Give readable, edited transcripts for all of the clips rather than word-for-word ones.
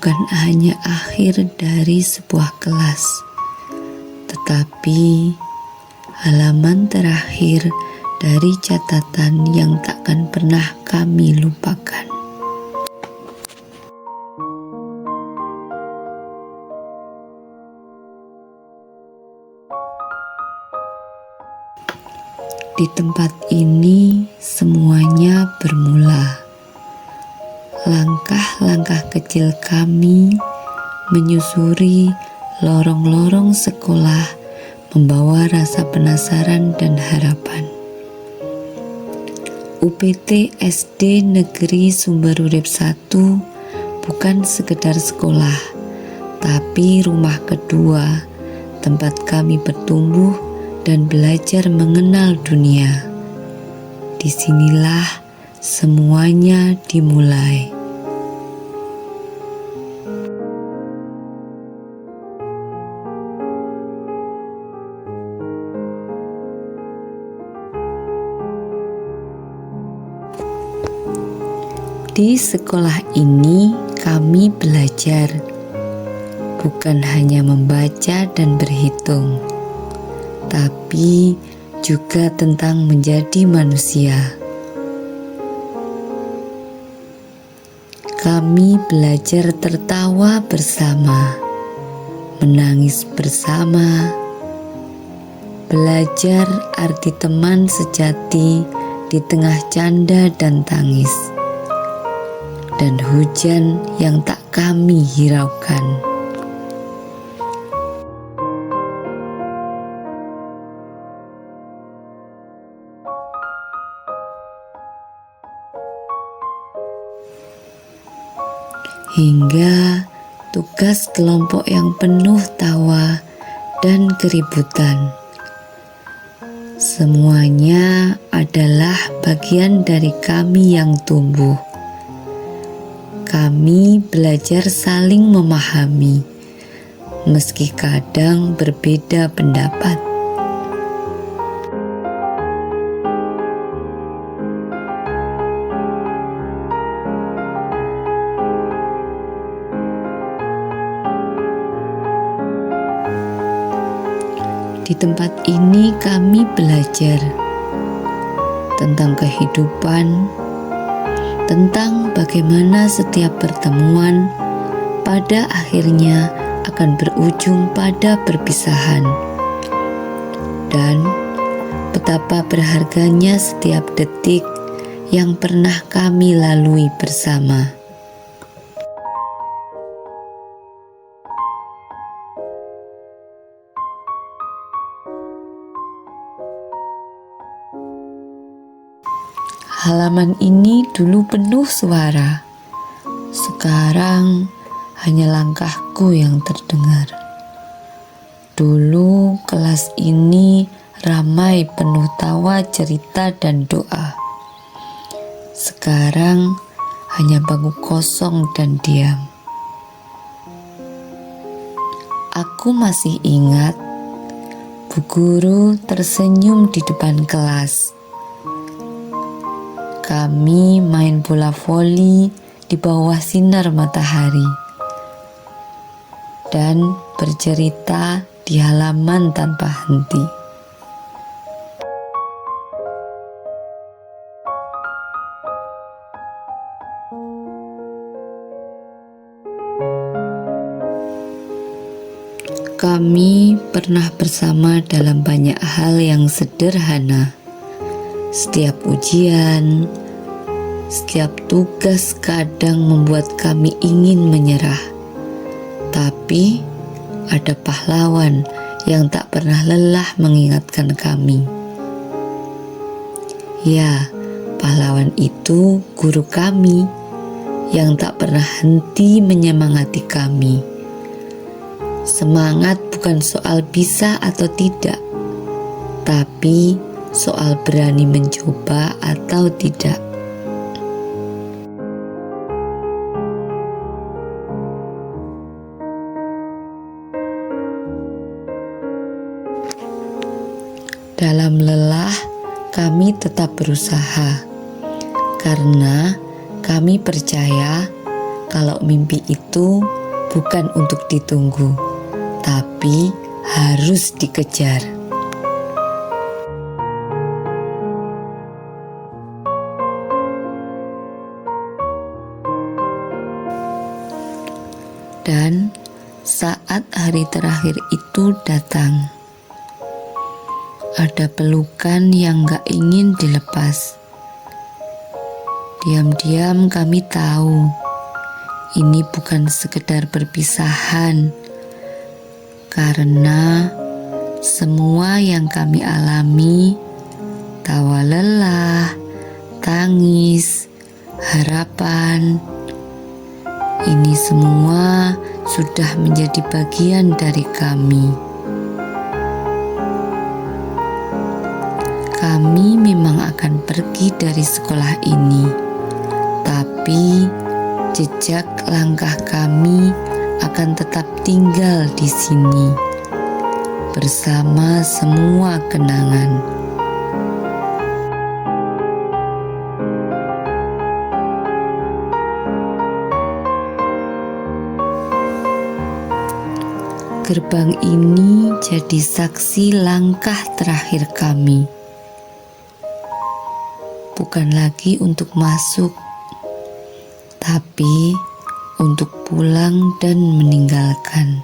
bukan hanya akhir dari sebuah kelas, tetapi halaman terakhir dari catatan yang takkan pernah kami lupakan. Di tempat ini semuanya bermula. Langkah-langkah kecil kami menyusuri lorong-lorong sekolah membawa rasa penasaran dan harapan. UPT SD Negeri Sumberurip 1 bukan sekedar sekolah, tapi rumah kedua tempat kami bertumbuh dan belajar mengenal dunia. Disinilah semuanya dimulai. Di sekolah ini kami belajar bukan hanya membaca dan berhitung, tapi juga tentang menjadi manusia. Kami belajar tertawa bersama, menangis bersama, belajar arti teman sejati di tengah canda dan tangis, dan hujan yang tak kami hiraukan. Hingga tugas kelompok yang penuh tawa dan keributan. Semuanya adalah bagian dari kami yang tumbuh. Kami belajar saling memahami, meski kadang berbeda pendapat. Di tempat ini kami belajar tentang kehidupan, tentang bagaimana setiap pertemuan pada akhirnya akan berujung pada perpisahan, dan betapa berharganya setiap detik yang pernah kami lalui bersama. Halaman ini dulu penuh suara. Sekarang hanya langkahku yang terdengar. Dulu kelas ini ramai, penuh tawa, cerita, dan doa. Sekarang hanya bangku kosong dan diam. Aku masih ingat Bu Guru tersenyum di depan kelas. Kami main bola voli di bawah sinar matahari dan bercerita di halaman tanpa henti. Kami pernah bersama dalam banyak hal yang sederhana. Setiap ujian, setiap tugas kadang membuat kami ingin menyerah. Tapi ada pahlawan yang tak pernah lelah mengingatkan kami. Ya, pahlawan itu guru kami yang tak pernah henti menyemangati kami. Semangat bukan soal bisa atau tidak, tapi soal berani mencoba atau tidak. Dalam lelah, kami tetap berusaha, karena kami percaya kalau mimpi itu bukan untuk ditunggu, tapi harus dikejar. Dan saat hari terakhir itu datang, ada pelukan yang gak ingin dilepas. Diam-diam kami tahu ini bukan sekedar perpisahan, karena semua yang kami alami, tawa lelah, tangis, harapan, ini semua sudah menjadi bagian dari kami. Kami memang akan pergi dari sekolah ini, tapi jejak langkah kami akan tetap tinggal di sini bersama semua kenangan. Gerbang ini jadi saksi langkah terakhir kami. Bukan lagi untuk masuk, tapi untuk pulang dan meninggalkan.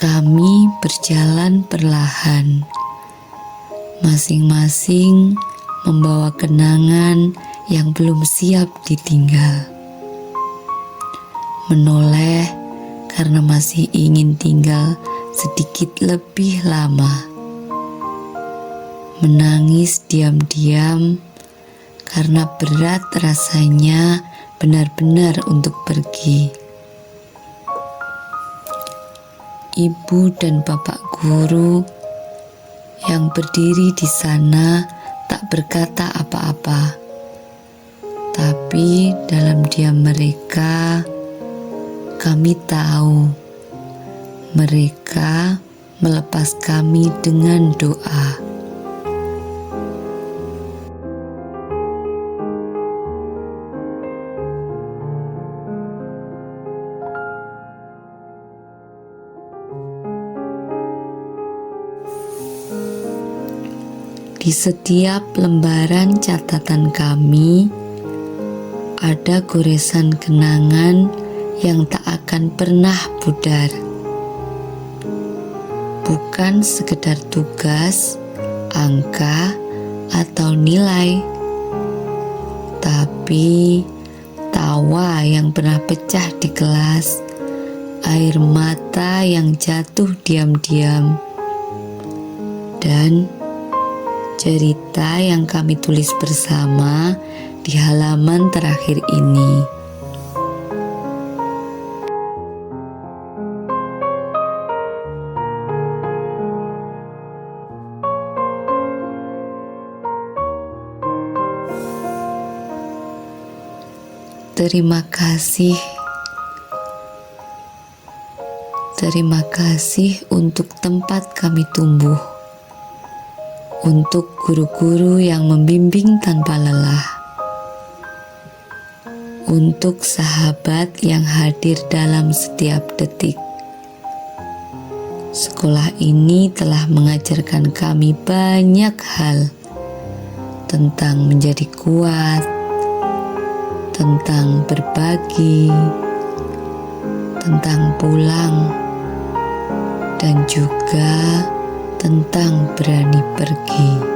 Kami berjalan perlahan, masing-masing membawa kenangan yang belum siap ditinggal. Menoleh karena masih ingin tinggal sedikit lebih lama. Menangis diam-diam karena berat rasanya benar-benar untuk pergi. Ibu dan bapak guru yang berdiri di sana tak berkata apa-apa, tapi dalam diam mereka, kami tahu mereka melepas kami dengan doa. Di setiap lembaran catatan kami, ada goresan kenangan yang tak akan pernah pudar. Bukan sekedar tugas, angka, atau nilai, tapi tawa yang pernah pecah di kelas, air mata yang jatuh diam-diam, dan cerita yang kami tulis bersama di halaman terakhir ini. Terima kasih. Terima kasih untuk tempat kami tumbuh. Untuk guru-guru yang membimbing tanpa lelah, untuk sahabat yang hadir dalam setiap detik. Sekolah ini telah mengajarkan kami banyak hal tentang menjadi kuat, tentang berbagi, tentang pulang, dan juga tentang berani pergi.